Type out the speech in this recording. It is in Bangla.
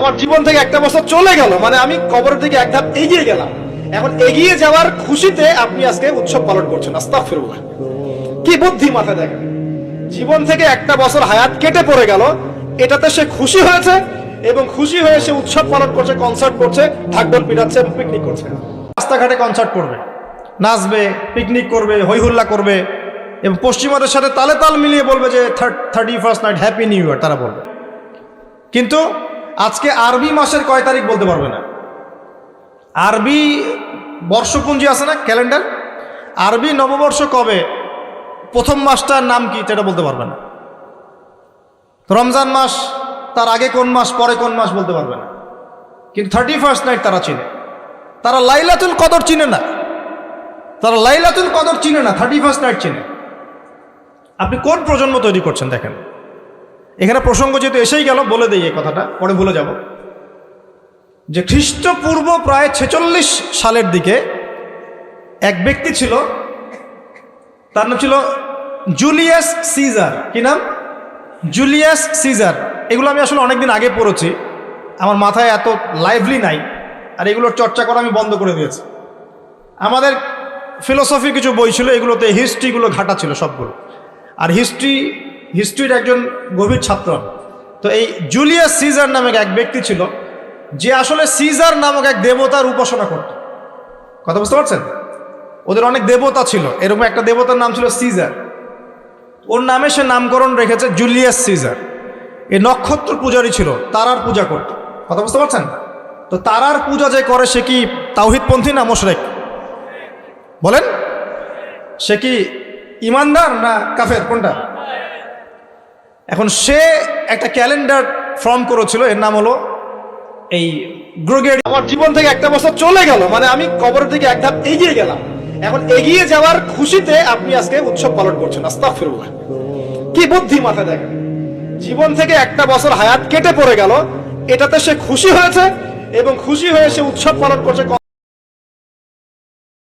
আমার জীবন থেকে একটা বছর চলে গেল, মানে আমি কবরের দিকে এক ধাপ এগিয়ে গেলাম। এখন এগিয়ে যাওয়ার খুশিতে আপনি আজকে উৎসব পালন করছেন। আস্তাগফিরুল্লাহ, কি বুদ্ধি মাথায় দেখেন। জীবন থেকে একটা বছর হায়াত কেটে পড়ে গেল, এটাতে সে খুশি হয়েছে এবং খুশি হয়ে সে উৎসব পালন করছে, কনসার্ট করছে, ঢাকঢোল পিটাচ্ছে এবং পিকনিক করছে। রাস্তাঘাটে কনসার্ট করবে, নাচবে, পিকনিক করবে, হইহুল্লা করবে এবং পশ্চিমাদের সাথে তালে তাল মিলিয়ে বলবে যে 31st night happy new year তারা বলবে। কিন্তু আজকে আরবি মাসের কয় তারিখ বলতে পারবে না। আরবি বর্ষপুঞ্জি আছে না, ক্যালেন্ডার, আরবি নববর্ষ কবে, প্রথম মাসটার নাম কি সেটা বলতে পারবে না। রমজান মাস তার আগে কোন মাস, পরে কোন মাস বলতে পারবে না। কিন্তু 31st নাইট তারা চিনে। তারা লাইলাতুল কদর চিনে না, তারা লাইলাতুল কদর চিনে না, 31st নাইট চিনে। আপনি কোন প্রজন্ম তৈরি করছেন দেখেন। এখানে প্রসঙ্গ যেহেতু এসেই গেল, বলে দিই এই কথাটা, পরে ভুলে যাব। যে খ্রিস্টপূর্ব প্রায় 46 সালের দিকে এক ব্যক্তি ছিল, তার নাম ছিল জুলিয়াস সিজার। কি নাম? Julius Caesar. এগুলো আমি আসলে অনেকদিন আগে পড়েছি, আমার মাথায় এত লাইভলি নাই, আর এগুলোর চর্চা করা আমি বন্ধ করে দিয়েছি। আমাদের ফিলোসফি কিছু বই ছিল, এগুলোতে হিস্ট্রিগুলো ঘাটা ছিল সবগুলো, আর হিস্ট্রির একজন গভীর ছাত্র। তো এই জুলিয়াস সিজার নামক এক ব্যক্তি ছিল, যে আসলে সিজার নামক এক দেবতার উপাসনা করত। কথা বুঝতে পারছেন? ওদের অনেক দেবতা ছিল, এরকম একটা দেবতার নাম ছিল সিজার। ওর নামে সে নামকরণ রেখেছে জুলিয়াস সিজার। এই নক্ষত্র পূজারী ছিল, তারার পূজা করত। কথা বুঝতে পারছেন? তো তারার পূজা যে করে সে কি তাওহীদপন্থী না মুশরিক? বলেন, সে কি ইমানদার না কাফের, কোনটা? এখন সে একটা ক্যালেন্ডার ফর্ম করেছিল, এর নাম হলো এই গ্রেগরিয়ান। আমার জীবন থেকে একটা বছর চলে গেল, মানে আমি কবরের দিকে এক ধাপ এগিয়ে গেলাম। এখন এগিয়ে যাওয়ার খুশিতে আপনি আজকে উৎসব পালন করছেন। আস্তাগফিরুল্লাহ, কি বুদ্ধি মাথায় দেখেন। জীবন থেকে একটা বছর হায়াত কেটে পড়ে গেল, এটাতে সে খুশি হয়েছে এবং খুশি হয়ে সে উৎসব পালন করছে।